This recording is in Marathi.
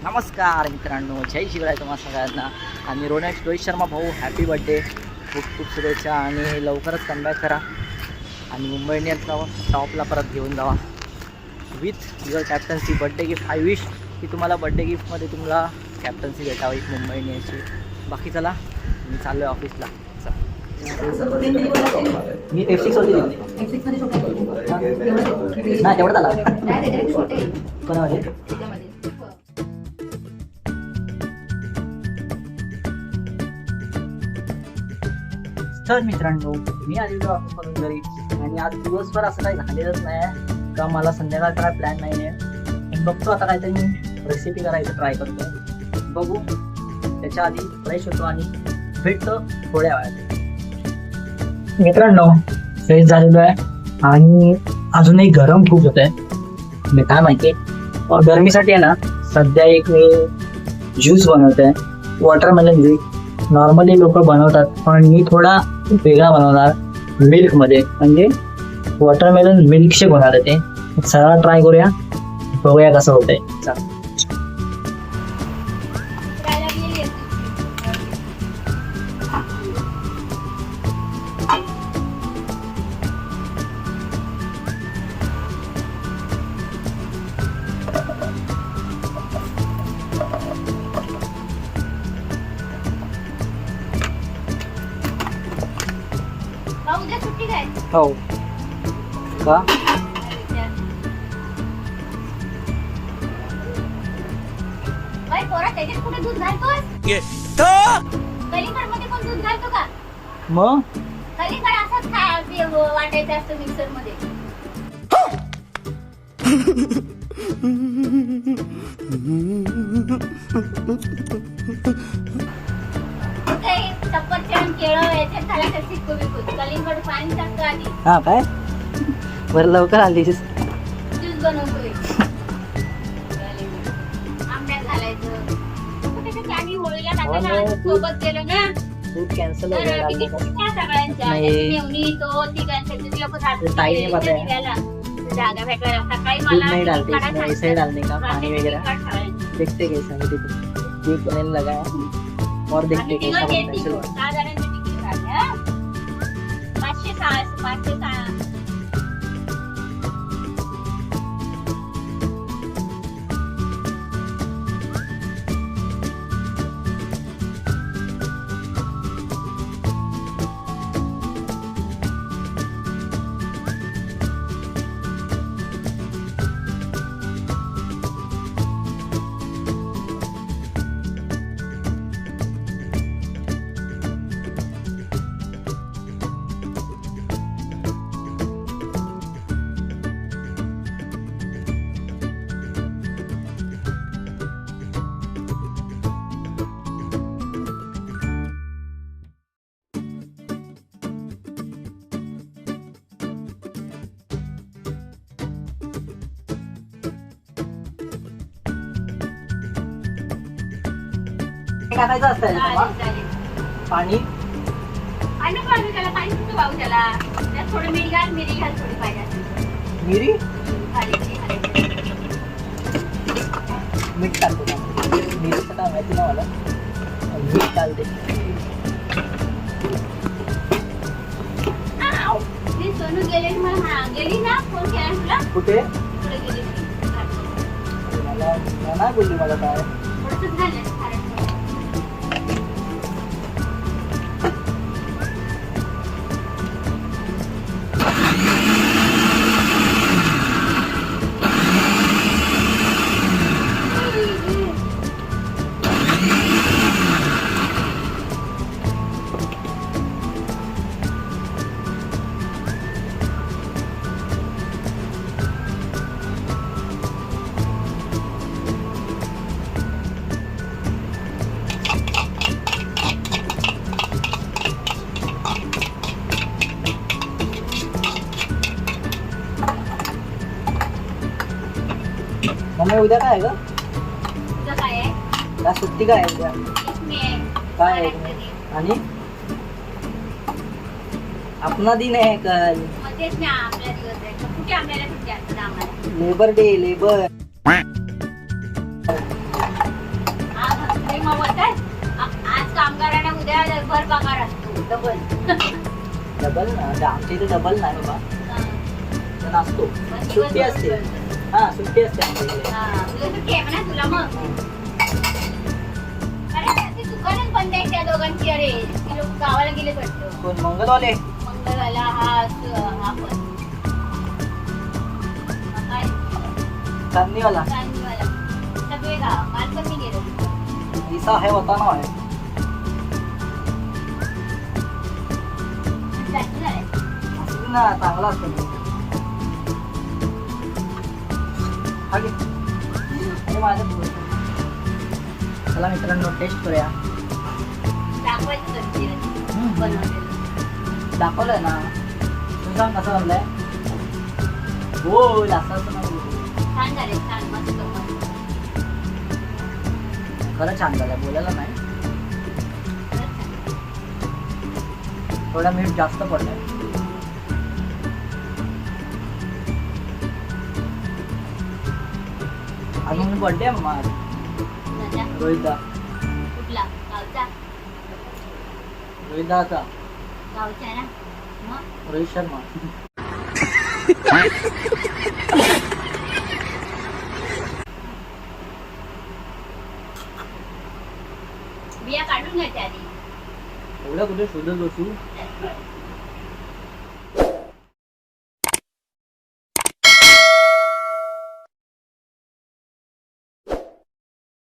नमस्कार मित्रांनो, जय शिवराय तुम्हा सगळ्यांना. आणि रोहित शर्मा भाऊ, हॅपी बड्डे. खूप खूप शुभेच्छा आणि लवकरच कमबॅक करा आणि मुंबई इंडियन्सला टॉपला परत घेऊन Java with your captaincy. Birthday gift I wish की तुम्हाला बड्डे गिफ्टमध्ये तुम्हाला कॅप्टन्सी भेटावी मुंबई इंडियन्सची. बाकी चला, मी चाललो आहे ऑफिसला. मी F6 होती नाही तेवढं झाला कोणामध्ये. तर मित्रांनो, मी आलेलो ऑफिसमधून घरी आणि आज दिवसभर असं काही झालेलंच नाही का मला संध्याकाळ काय प्लॅन नाही आहे. मी बघतो आता काहीतरी मी रेसिपी करायचं ट्राय करतो, बघू. त्याच्या आधी फ्रेश होतो आणि भेटतो थोड्या वेळात. मित्रांनो, फ्रेश झालेलो आहे आणि अजूनही गरम खूप होत आहे. मी काय माहिती गरमीसाठी आहे ना, सध्या एक मी ज्यूस बनवत आहे, वॉटरमेलन ज्यूस. नॉर्मली लोक बनवतात पण मी थोडा वेगळा बनवणार मिल्कमध्ये, म्हणजे वॉटरमेलन मिल्कशेक होणार आहे ते. सगळा ट्राय करूया, बघूया कसं होतंय. चला. हो का? मग वाटायचं असतं मिक्सर मध्ये. सफरचंद, केळं याच्यात घालायचं, चिक्कू बिक्कू, कलिंगड पाणी टाकतो आधी. हा काय बरं, लवकर आलीस. ज्यूस बनवतोय. आंब्यात घालायचं. त्याच्यात आधी होळीला टाकायला सोबत गेलो ना, दूध कॅन्सल तर किती खुशा सगळ्यांच्या. मेवणी तो तिघांच्या लोक जागा भेटला. सकाळी नहीं मला डालते इसमें, ऐसे ही डालने का पानी वगैरह देखते कैसा है. देखो ये बनने लगा है और देखते कैसा बनता है. चलो 6 जणांची तिकीट काढल्या. 506. टाकायचं असतं पाणी. आणि पाणी त्याला पाणी सुटू भाऊ त्याला. त्यात थोडं मीठ घाल, मिरी घाल थोडी पाहिजे असेल. मिरी खाली मीठ टाकतो का? मिरीचं काय माहिती ना मला, मीठ टाकते. ती सोनू गेली मला गेली ना, फोन केला तुला. कुठे पुढे गेली मला नाही बोलली मला काय. थोडंसं झालं. मम्मी उद्या काय आहे ग? तुझं काय आहे? आज सुट्टी काय आहे उद्या? मी आहे. काय आहे? आणि अपना दिन आहे कल. मग तेच ना, आपला दिवस आहे. कुठे आपल्याला सुट्टी असतात आम्हाला? Labour day, labour. मग बोलतात आज कामगारांना उद्या भर पगार असतो डबल. डबल ना आमच्या इथे डबल नाही बाबा, पण असतो. सुट्टी असते. हा सुट्टी असते आमच्या इकडे. सुट्टी आहे म्हणा तुला मग. अरे ते दुकानच बंद आहे त्या दोघांची. अरे ती लोक गावाला गेले वाटतं. कोण मंगलवाले? मंगळवाला हा पण काय चांदणीवाला चांदणीवाला सगळे गाव काल पण मी गेलो. दिसा आहे होता ना आहे. जास्त झालंय. असं ना चांगला असतो. हा घे. हे माझ्या पुढे. चला मित्रांनो टेस्ट करूया. दाखवायचं कधी बनवलेलं. दाखवलंय ना. तू सांग कसं बनलंय. हो जास्त असं नाही. छान झाले छान मस्त मस्त. खरं छान झालंय बोलायला नाही. थोडा मीठ जास्त पडलाय. अजून बर्थडे आहे मग रोहितदा. कुठला गावचा रोहितदाचा गावचा आहे ना मग. रोहित शर्मा. बिया काढून घ्यायच्या आधी. एवढं कुठे शोधत बसू.